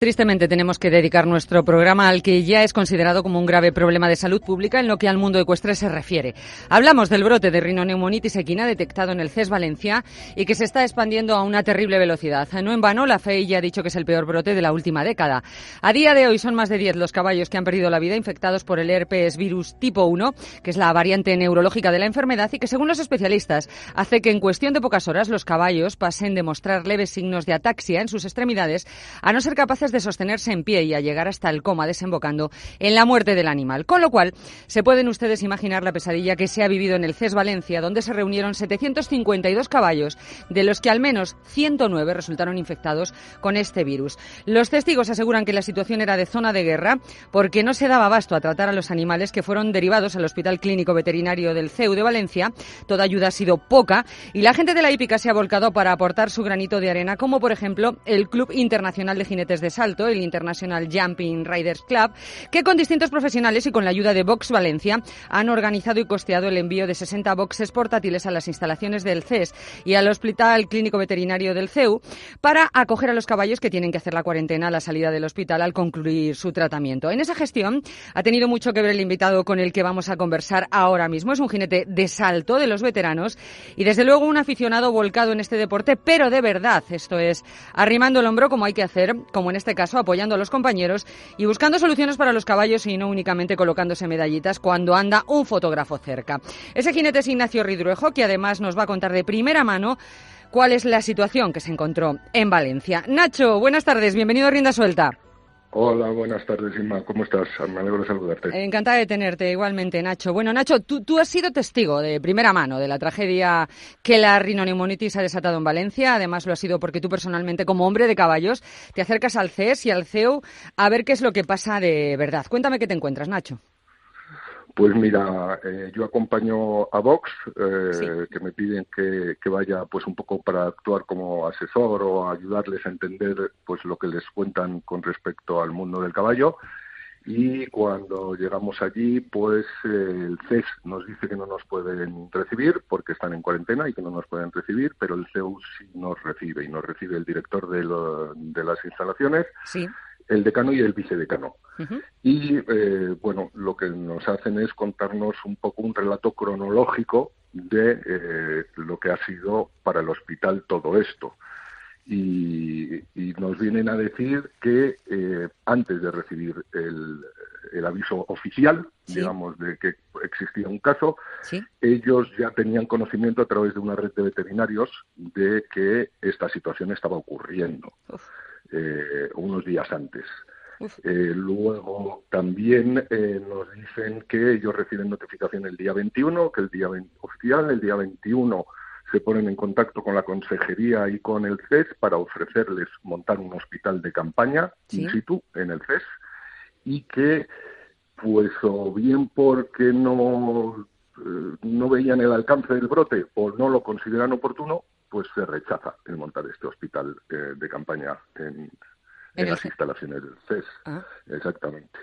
Tristemente tenemos que dedicar nuestro programa al que ya es considerado como un grave problema de salud pública en lo que al mundo ecuestre se refiere. Hablamos del brote de rinoneumonitis equina detectado en el CES Valencia y que se está expandiendo a una terrible velocidad. No en vano, la FEI ya ha dicho que es el peor brote de la última década. A día de hoy son más de 10 los caballos que han perdido la vida infectados por el herpes virus tipo 1, que es la variante neurológica de la enfermedad y que, según los especialistas, hace que en cuestión de pocas horas los caballos pasen de mostrar leves signos de ataxia en sus extremidades a no ser capaces de sostenerse en pie y a llegar hasta el coma, desembocando en la muerte del animal. Con lo cual, se pueden ustedes imaginar la pesadilla que se ha vivido en el CES Valencia, donde se reunieron 752 caballos, de los que al menos 109 resultaron infectados con este virus. Los testigos aseguran que la situación era de zona de guerra porque no se daba abasto a tratar a los animales, que fueron derivados al Hospital Clínico Veterinario del CEU de Valencia. Toda ayuda ha sido poca y la gente de la hípica se ha volcado para aportar su granito de arena, como por ejemplo el Club Internacional de Jinetes de Salto, el International Jumping Riders Club, que con distintos profesionales y con la ayuda de Box Valencia han organizado y costeado el envío de 60 boxes portátiles a las instalaciones del CES y al Hospital Clínico Veterinario del CEU para acoger a los caballos que tienen que hacer la cuarentena a la salida del hospital al concluir su tratamiento. En esa gestión ha tenido mucho que ver el invitado con el que vamos a conversar ahora mismo. Es un jinete de salto de los veteranos y desde luego un aficionado volcado en este deporte, pero de verdad, esto es, arrimando el hombro como hay que hacer, como en este caso apoyando a los compañeros y buscando soluciones para los caballos y no únicamente colocándose medallitas cuando anda un fotógrafo cerca. Ese jinete es Ignacio Ridruejo, que además nos va a contar de primera mano cuál es la situación que se encontró en Valencia. Nacho, buenas tardes, bienvenido a Rienda Suelta. Hola, buenas tardes, Inma. ¿Cómo estás? Me alegro de saludarte. Encantada de tenerte, igualmente, Nacho. Bueno, Nacho, tú has sido testigo de primera mano de la tragedia que la rinoneumonitis ha desatado en Valencia. Además, lo has sido porque tú personalmente, como hombre de caballos, te acercas al CES y al CEU a ver qué es lo que pasa de verdad. Cuéntame qué te encuentras, Nacho. Pues mira, yo acompaño a Vox, Sí. que me piden que vaya pues un poco para actuar como asesor o ayudarles a entender pues lo que les cuentan con respecto al mundo del caballo. Y cuando llegamos allí, pues el CES nos dice que no nos pueden recibir porque están en cuarentena y que no nos pueden recibir, pero el CEU sí nos recibe, y nos recibe el director de las instalaciones, Sí. el decano y el vicedecano. Uh-huh. Y, bueno, lo que nos hacen es contarnos un poco un relato cronológico de lo que ha sido para el hospital todo esto. Y nos vienen a decir que antes de recibir el aviso oficial, Sí. digamos, de que existía un caso, Sí. ellos ya tenían conocimiento a través de una red de veterinarios de que esta situación estaba ocurriendo unos días antes. Luego también nos dicen que ellos reciben notificación el día 21, que el día oficial, el día 21 se ponen en contacto con la consejería y con el CES para ofrecerles montar un hospital de campaña in situ en el CES, y que pues o bien porque no veían el alcance del brote o no lo consideran oportuno, pues se rechaza el montar este hospital de campaña en las instalaciones del CES. Ah. Exactamente.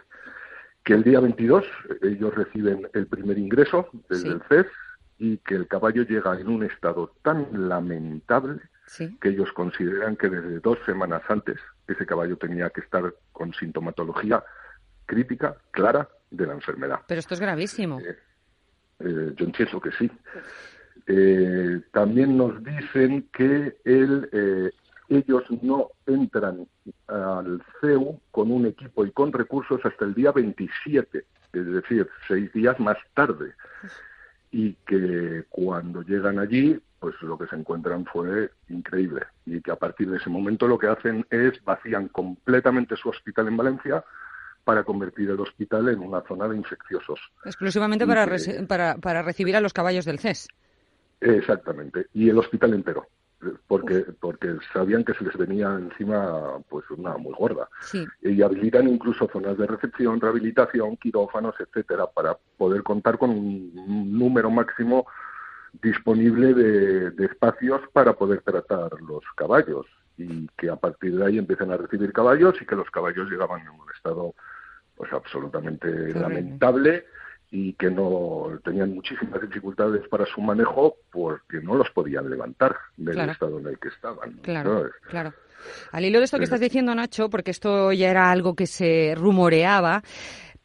Que el día 22 ellos reciben el primer ingreso desde el CES, y que el caballo llega en un estado tan lamentable que ellos consideran que desde 2 semanas antes ese caballo tenía que estar con sintomatología crítica, clara, de la enfermedad. Pero esto es gravísimo. Yo entiendo que sí. También nos dicen que ellos no entran al CEU con un equipo y con recursos hasta el día 27, es decir, 6 días más tarde. Y que cuando llegan allí, pues lo que se encuentran fue increíble. Y que a partir de ese momento lo que hacen es vacían completamente su hospital en Valencia para convertir el hospital en una zona de infecciosos. Exclusivamente para recibir a los caballos del CES. Exactamente. Y el hospital entero. Porque sabían que se les venía encima pues una muy gorda. Sí. Y habilitan incluso zonas de recepción, rehabilitación, quirófanos, etcétera, para poder contar con un número máximo disponible de espacios para poder tratar los caballos, y que a partir de ahí empiecen a recibir caballos, y que los caballos llegaban en un estado pues absolutamente lamentable, y que no tenían muchísimas dificultades para su manejo porque no los podían levantar del estado en el que estaban. Claro, ¿sabes? Claro. Al hilo de esto que estás diciendo, Nacho, porque esto ya era algo que se rumoreaba,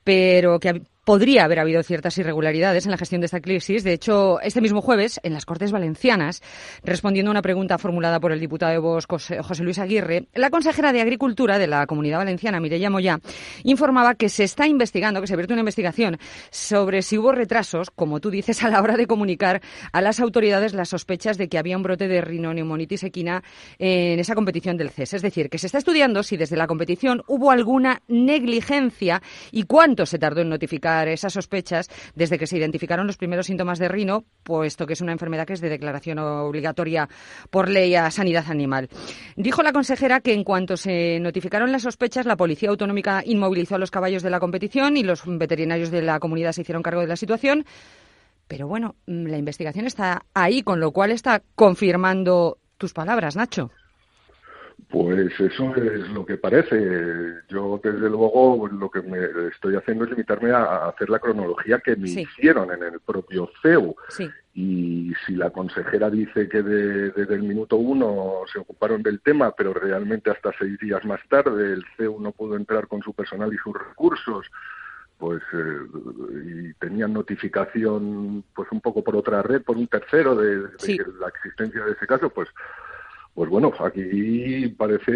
pero que podría haber habido ciertas irregularidades en la gestión de esta crisis. De hecho, este mismo jueves, en las Cortes Valencianas, respondiendo a una pregunta formulada por el diputado de Vox, José Luis Aguirre, la consejera de Agricultura de la Comunidad Valenciana, Mireia Moya, informaba que se está investigando, que se abrió una investigación sobre si hubo retrasos, como tú dices, a la hora de comunicar a las autoridades las sospechas de que había un brote de rinoneumonitis equina en esa competición del CES. Es decir, que se está estudiando si desde la competición hubo alguna negligencia y cuánto se tardó en notificar esas sospechas desde que se identificaron los primeros síntomas de rino, puesto que es una enfermedad que es de declaración obligatoria por ley a sanidad animal. Dijo la consejera que en cuanto se notificaron las sospechas, la Policía Autonómica inmovilizó a los caballos de la competición y los veterinarios de la comunidad se hicieron cargo de la situación. Pero bueno, la investigación está ahí, con lo cual está confirmando tus palabras, Nacho. Pues eso es lo que parece. Yo, desde luego, lo que me estoy haciendo es limitarme a hacer la cronología que me hicieron en el propio CEU. Sí. Y si la consejera dice que desde el minuto 1 se ocuparon del tema, pero realmente hasta 6 días más tarde el CEU no pudo entrar con su personal y sus recursos, pues y tenían notificación pues un poco por otra red, por un tercero de la existencia de ese caso, pues bueno, aquí parece,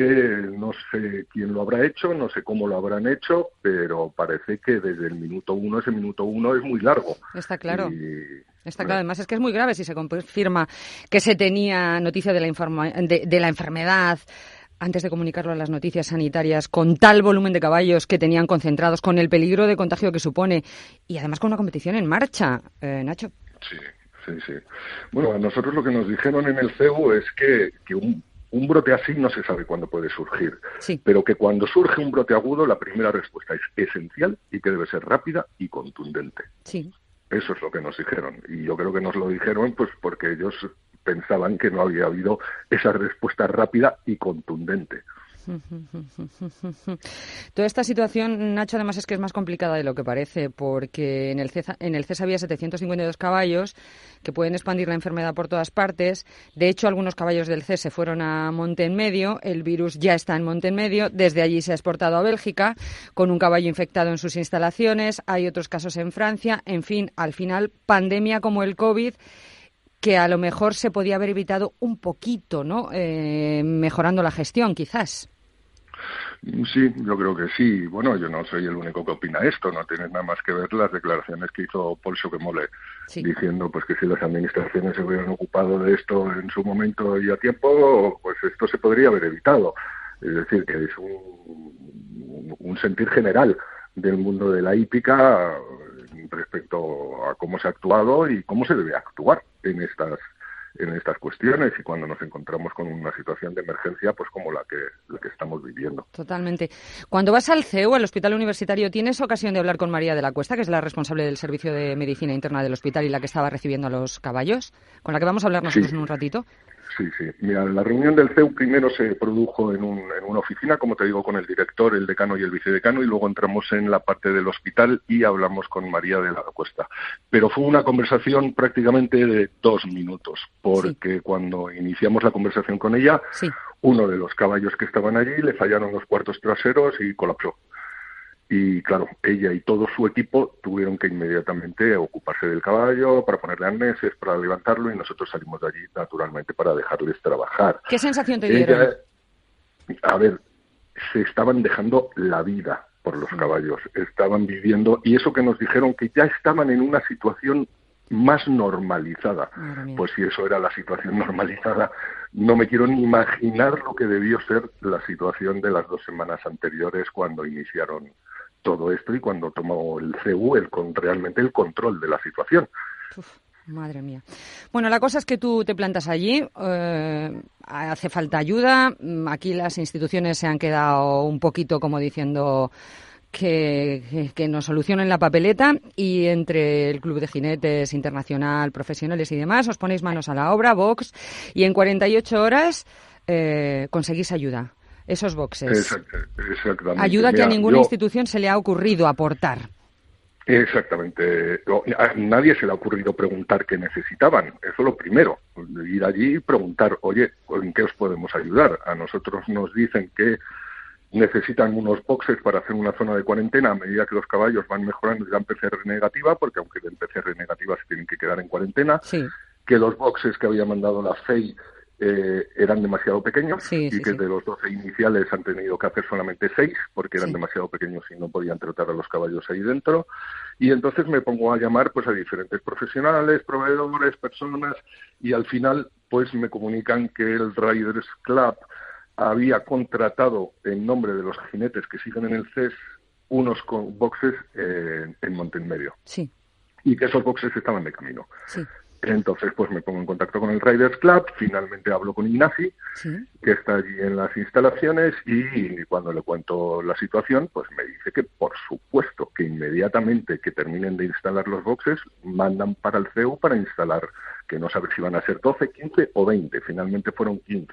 no sé quién lo habrá hecho, no sé cómo lo habrán hecho, pero parece que desde el minuto 1, ese minuto 1 es muy largo. Está claro. Está claro, además es que es muy grave si se confirma que se tenía noticia de la enfermedad antes de comunicarlo a las noticias sanitarias, con tal volumen de caballos que tenían concentrados, con el peligro de contagio que supone y además con una competición en marcha, Nacho. Sí. Sí. Bueno, a nosotros lo que nos dijeron en el CEU es que un brote así no se sabe cuándo puede surgir, pero que cuando surge un brote agudo la primera respuesta es esencial y que debe ser rápida y contundente. Sí. Eso es lo que nos dijeron y yo creo que nos lo dijeron pues porque ellos pensaban que no había habido esa respuesta rápida y contundente. Toda esta situación, Nacho, además es que es más complicada de lo que parece, porque en el CES había 752 caballos que pueden expandir la enfermedad por todas partes. De hecho, algunos caballos del CES se fueron a Montenmedio, el virus ya está en Montenmedio, desde allí se ha exportado a Bélgica con un caballo infectado en sus instalaciones, hay otros casos en Francia, en fin, al final, pandemia como el COVID, que a lo mejor se podía haber evitado un poquito, ¿no? Mejorando la gestión, quizás. Sí, yo creo que sí. Bueno, yo no soy el único que opina esto, no tienes nada más que ver las declaraciones que hizo Paul Schockemole, diciendo pues que si las administraciones se hubieran ocupado de esto en su momento y a tiempo, pues esto se podría haber evitado. Es decir, que es un sentir general del mundo de la hípica respecto a cómo se ha actuado y cómo se debe actuar en estas cuestiones y cuando nos encontramos con una situación de emergencia pues como la que estamos viviendo. Totalmente. Cuando vas al CEU, al Hospital Universitario, ¿tienes ocasión de hablar con María de la Cuesta, que es la responsable del Servicio de Medicina Interna del hospital y la que estaba recibiendo a los caballos, con la que vamos a hablar nosotros en un ratito? Sí. Mira, la reunión del CEU primero se produjo en una oficina, como te digo, con el director, el decano y el vicedecano, y luego entramos en la parte del hospital y hablamos con María de la Cuesta. Pero fue una conversación prácticamente de 2 minutos, porque cuando iniciamos la conversación con ella, uno de los caballos que estaban allí le fallaron los cuartos traseros y colapsó. Y claro, ella y todo su equipo tuvieron que inmediatamente ocuparse del caballo para ponerle arneses, para levantarlo, y nosotros salimos de allí naturalmente para dejarles trabajar. ¿Qué sensación te dieron? A ver, se estaban dejando la vida por los caballos, estaban viviendo, y eso que nos dijeron que ya estaban en una situación más normalizada. Pues si eso era la situación normalizada, no me quiero ni imaginar lo que debió ser la situación de las 2 semanas anteriores cuando iniciaron todo esto y cuando tomó el CEU realmente el control de la situación. Madre mía. Bueno, la cosa es que tú te plantas allí, hace falta ayuda, aquí las instituciones se han quedado un poquito como diciendo que nos solucionen la papeleta, y entre el Club de Jinetes Internacional, profesionales y demás, os ponéis manos a la obra, Vox, y en 48 horas conseguís ayuda. Esos boxes. Exactamente. Ayuda que a ninguna institución se le ha ocurrido aportar. Exactamente. A nadie se le ha ocurrido preguntar qué necesitaban. Eso lo primero. Ir allí y preguntar, oye, ¿en qué os podemos ayudar? A nosotros nos dicen que necesitan unos boxes para hacer una zona de cuarentena a medida que los caballos van mejorando y dan PCR negativa, porque aunque den PCR negativa se tienen que quedar en cuarentena. Sí. Que los boxes que había mandado la FEI eran demasiado pequeños y que de los 12 iniciales han tenido que hacer solamente 6 porque eran demasiado pequeños y no podían tratar a los caballos ahí dentro. Y entonces me pongo a llamar pues a diferentes profesionales, proveedores, personas, y al final pues me comunican que el Riders Club había contratado en nombre de los jinetes que siguen en el CES unos boxes en Montemedio. Sí. Y que esos boxes estaban de camino. Sí. Entonces, pues me pongo en contacto con el Riders Club, finalmente hablo con Ignasi, que está allí en las instalaciones, y cuando le cuento la situación, pues me dice que, por supuesto, que inmediatamente que terminen de instalar los boxes, mandan para el CEU para instalar, que no sabe si van a ser 12, 15 o 20, finalmente fueron 15,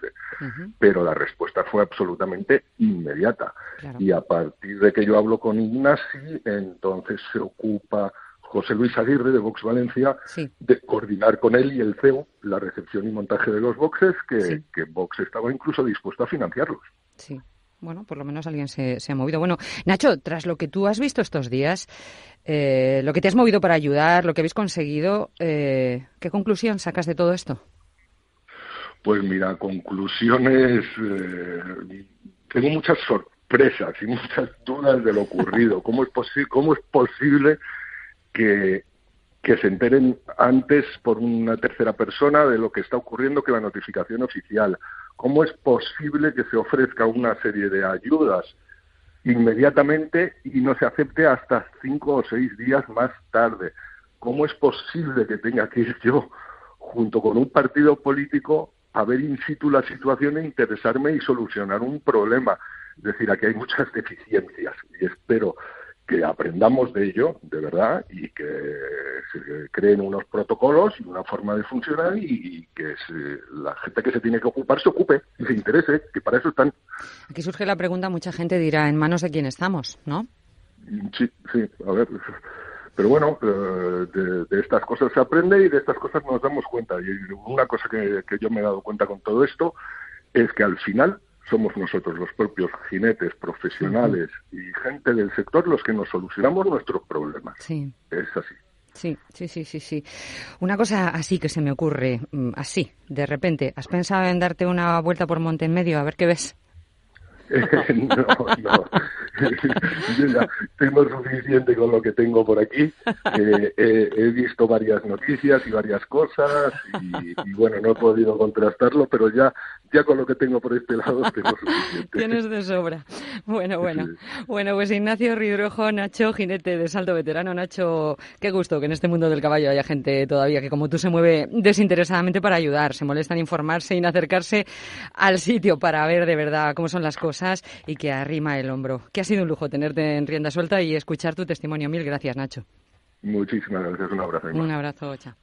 pero la respuesta fue absolutamente inmediata. Claro. Y a partir de que yo hablo con Ignasi, entonces se ocupa José Luis Aguirre, de Vox Valencia, de coordinar con él y el CEU la recepción y montaje de los boxes, que Vox estaba incluso dispuesto a financiarlos. Sí. Bueno, por lo menos alguien se ha movido. Bueno, Nacho, tras lo que tú has visto estos días, lo que te has movido para ayudar, lo que habéis conseguido, ¿qué conclusión sacas de todo esto? Pues mira, conclusiones... tengo muchas sorpresas y muchas dudas de lo ocurrido. ¿Cómo es posible que se enteren antes por una tercera persona de lo que está ocurriendo que la notificación oficial? ¿Cómo es posible que se ofrezca una serie de ayudas inmediatamente y no se acepte hasta 5 o 6 días más tarde? ¿Cómo es posible que tenga que ir yo, junto con un partido político, a ver in situ la situación e interesarme y solucionar un problema? Es decir, aquí hay muchas deficiencias y espero que aprendamos de ello, de verdad, y que se creen unos protocolos y una forma de funcionar y que la gente que se tiene que ocupar se ocupe y se interese, que para eso están. Aquí surge la pregunta, mucha gente dirá, ¿en manos de quién estamos, no? Sí, a ver, pero bueno, de estas cosas se aprende y de estas cosas nos damos cuenta. Y una cosa que yo me he dado cuenta con todo esto es que al final somos nosotros, los propios jinetes profesionales y gente del sector, los que nos solucionamos nuestros problemas. Sí. Es así. Sí. Una cosa así que se me ocurre, así, de repente, ¿has pensado en darte una vuelta por Montemedio a ver qué ves? No. Yo ya tengo suficiente con lo que tengo por aquí. He visto varias noticias y varias cosas y bueno, no he podido contrastarlo, pero ya con lo que tengo por este lado tengo suficiente. Tienes de sobra. Bueno. Bueno, pues Ignacio Ridruejo, Nacho, jinete de salto veterano. Nacho, qué gusto que en este mundo del caballo haya gente todavía que como tú se mueve desinteresadamente para ayudar, se molesta en informarse y en acercarse al sitio para ver de verdad cómo son las cosas y que arrima el hombro. Que ha sido un lujo tenerte en rienda suelta y escuchar tu testimonio. Mil gracias, Nacho. Muchísimas gracias. Un abrazo. Un abrazo, chao.